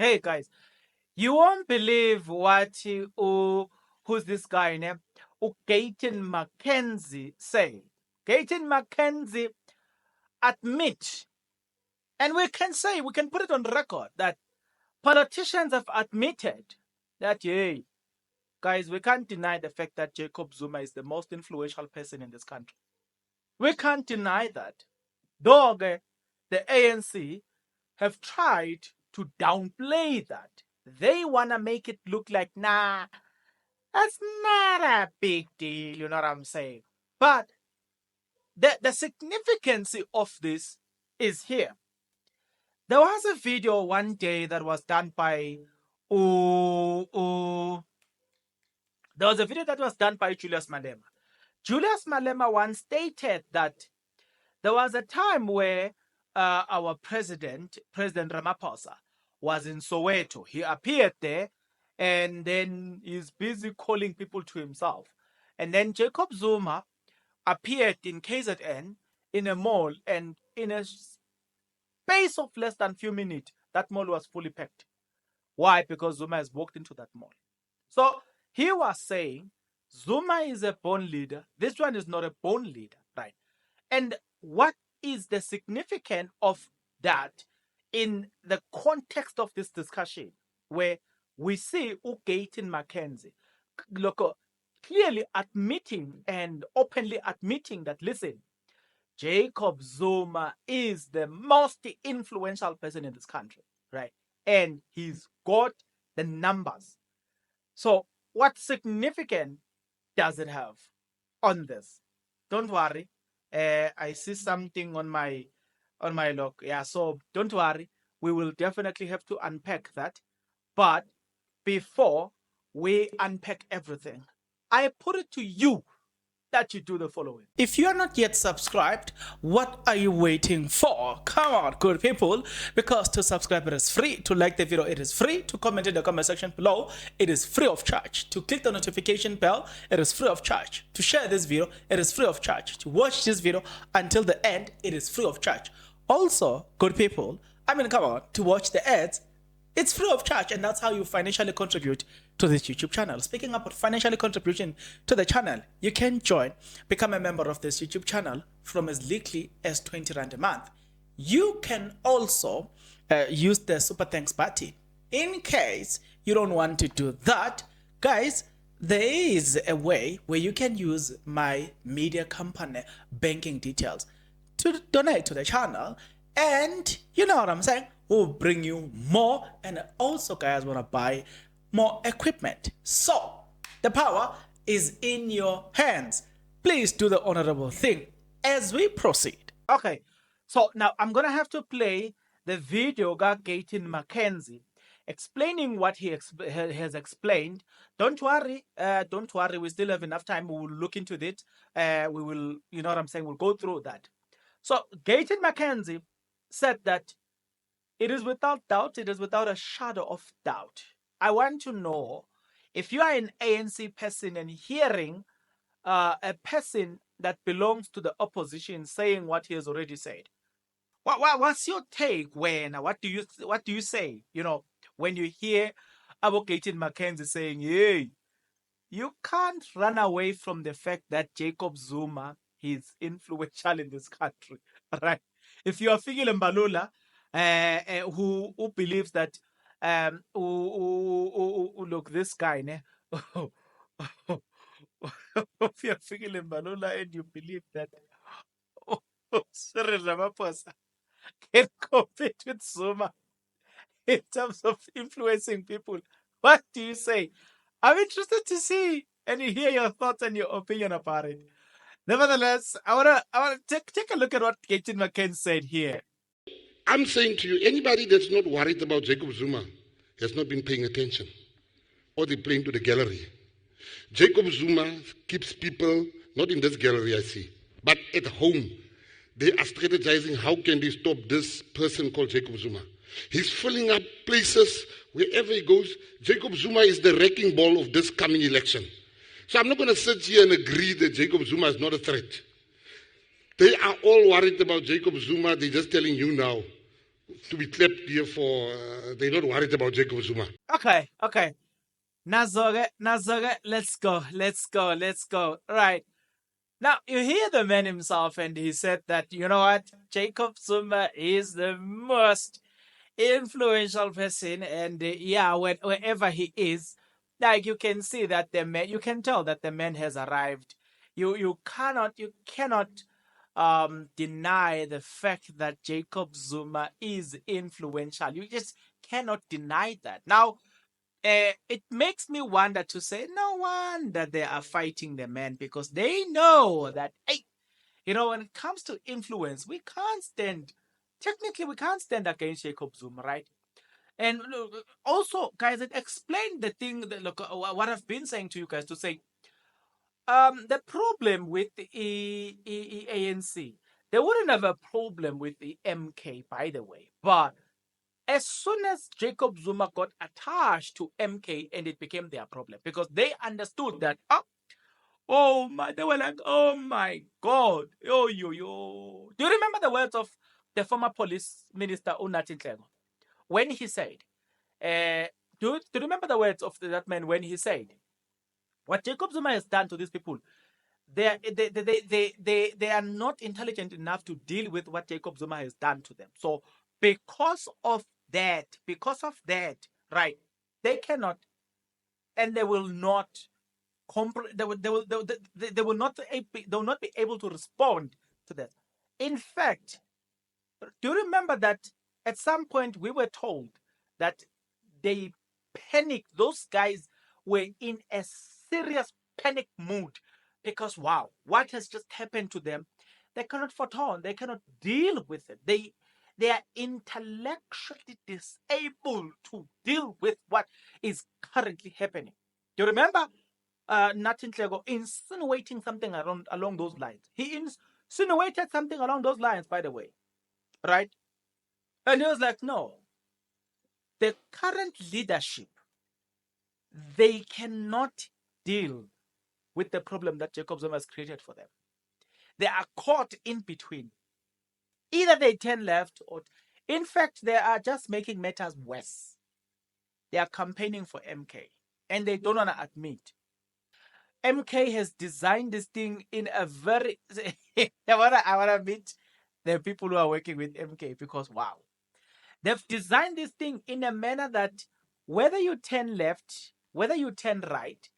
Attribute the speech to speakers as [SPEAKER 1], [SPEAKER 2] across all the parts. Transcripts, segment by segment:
[SPEAKER 1] Hey guys, you won't believe what who's this guy name? Gayton Mckenzie say. Gayton Mckenzie admit, and we can put it on record that politicians have admitted that, hey, guys, we can't deny the fact that Jacob Zuma is the most influential person in this country. We can't deny that. Though the ANC have tried to downplay that. They want to make it look like, nah, that's not a big deal, you know what I'm saying? But the significance of this is here. There was a video one day that was done by there was a video that was done by Julius Malema. Julius Malema once stated that there was a time where our President Ramaphosa, was in Soweto. He appeared there and then he's busy calling people to himself. And then Jacob Zuma appeared in KZN in a mall, and in a space of less than few minutes, that mall was fully packed. Why? Because Zuma has walked into that mall. So he was saying Zuma is a born leader. This one is not a born leader, right? And what is the significance of that in the context of this discussion, where we see Gayton Mckenzie clearly admitting and openly admitting that, listen, Jacob Zuma is the most influential person in this country, right? And he's got the numbers. So what significance does it have on this? Don't worry. I see something on my log. Yeah, so don't worry. We will definitely have to unpack that. But before we unpack everything, I put it to you that you do the following. If you are not yet subscribed, what are you waiting for? Come on, good people, because to subscribe it is free, to like the video it is free, to comment in the comment section below it is free of charge, to click the notification bell it is free of charge, to share this video it is free of charge, to watch this video until the end it is free of charge. Also, good people, come on, to watch the ads it's free of charge, and that's how you financially contribute to this YouTube channel. Speaking about financially contribution to the channel, you can become a member of this YouTube channel from as little as 20 Rand a month. You can also use the Super Thanks button. In case you don't want to do that, guys, there is a way where you can use my media company banking details to donate to the channel, and you know what I'm saying, will bring you more, and also guys want to buy more equipment. So the power is in your hands. Please do the honorable thing as we proceed. Okay, so now I'm gonna have to play the video of Gayton Mckenzie explaining what he has explained. Don't worry, we still have enough time. We will look into it. We will, you know what I'm saying, we'll go through that. So Gayton Mckenzie said that it is without doubt, it is without a shadow of doubt. I want to know if you are an ANC person and hearing a person that belongs to the opposition saying what he has already said. What's your take, when? What do you say? You know, when you hear Gayton Mckenzie saying, "Hey, you can't run away from the fact that Jacob Zuma is influential in this country, right?" If you are Fikile Mbalula, who believes that look, this guy ne if you're Fikile Mbalula and you believe that Cyril Ramaphosa can compete with Zuma in terms of influencing people, what do you say? I'm interested to see and hear your thoughts and your opinion about it. Nevertheless, I wanna take a look at what Gayton Mckenzie said here.
[SPEAKER 2] I'm saying to you, anybody that's not worried about Jacob Zuma has not been paying attention, or they're playing to the gallery. Jacob Zuma keeps people, not in this gallery I see, but at home. They are strategizing, how can they stop this person called Jacob Zuma? He's filling up places wherever he goes. Jacob Zuma is the wrecking ball of this coming election. So I'm not going to sit here and agree that Jacob Zuma is not a threat. They are all worried about Jacob Zuma. They're just telling you now. to be clapped here for they're not worried about Jacob Zuma.
[SPEAKER 1] Okay, okay. Nazoge, let's go. Right. Now, you hear the man himself, and he said that, you know what, Jacob Zuma is the most influential person, and yeah, wherever he is, like you can see that the man, you can tell that the man has arrived. You cannot deny the fact that Jacob Zuma is influential. You just cannot deny that. Now, it makes me wonder to say, no wonder they are fighting the man, because they know that, hey, when it comes to influence, technically, we can't stand against Jacob Zuma, right? And look, also, guys, it explained the thing that, look, what I've been saying to you guys to say, the problem with the ANC, they wouldn't have a problem with the MK, by the way, but as soon as Jacob Zuma got attached to MK, and it became their problem, because they understood that, oh my, they were like, oh my God, yo. Do you remember the words of the former police minister, Unathi Nhleko, when he said, do you remember the words of that man when he said, what Jacob Zuma has done to these people, they are not intelligent enough to deal with what Jacob Zuma has done to them. So because of that, right, they cannot, and they will not they will not be able to respond to that. In fact, do you remember that at some point we were told that they panicked? Those guys were in a serious panic mood, because wow, what has just happened to them? They cannot foretell. They cannot deal with it. They are intellectually disabled to deal with what is currently happening. Do you remember Nathi Nhleko insinuating something along those lines? He insinuated something along those lines, by the way, right? And he was like, no, the current leadership, they cannot deal with the problem that Jacob Zuma has created for them. They are caught in between. Either they turn left, or, in fact, they are just making matters worse. They are campaigning for MK, and they don't want to admit. MK has designed this thing in a very. I wanna meet the people who are working with MK, because wow, they've designed this thing in a manner that whether you turn left, whether you turn right,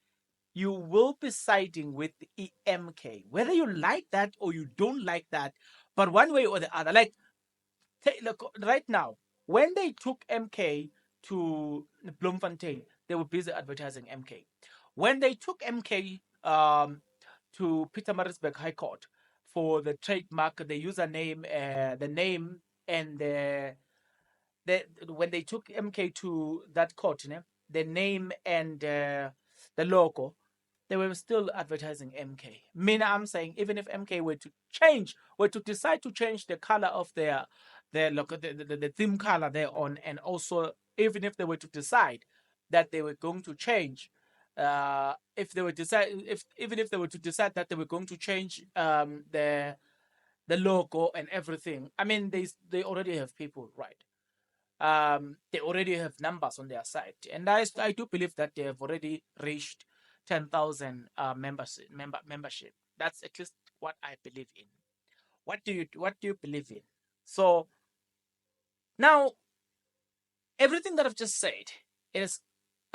[SPEAKER 1] you will be siding with the EMK, whether you like that or you don't like that, but one way or the other. Like, look, right now, when they took MK to Bloemfontein, they were busy advertising MK. When they took MK to Pietermaritzburg High Court for the trademark, the username, the name, and when they took MK to that court, the name and the logo, they were still advertising MK. I'm saying, even if MK were to decide to change the color of their logo, the theme color they're on, and also even if they were to decide that they were going to change, even if they were to decide that they were going to change the logo and everything, I mean, they already have people, right? They already have numbers on their side, and I do believe that they have already reached 10,000 membership. That's at least what I believe in. What do you believe in? So now, everything that I've just said has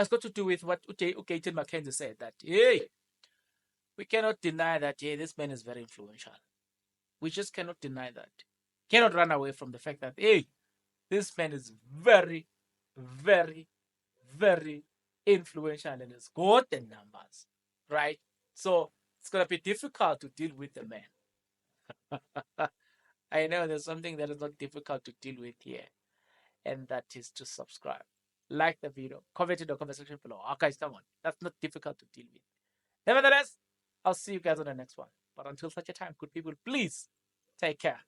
[SPEAKER 1] got to do with what Gayton Mckenzie said, that hey, we cannot deny that this man is very influential. We just cannot deny that. Cannot run away from the fact that hey, this man is very, very, very influential, and has got the numbers, right? So it's gonna be difficult to deal with the man. I know there's something that is not difficult to deal with here, and that is to subscribe, like the video, comment in the comment section below. Okay, come on, that's not difficult to deal with. Nevertheless, I'll see you guys on the next one. But until such a time, good people, please take care.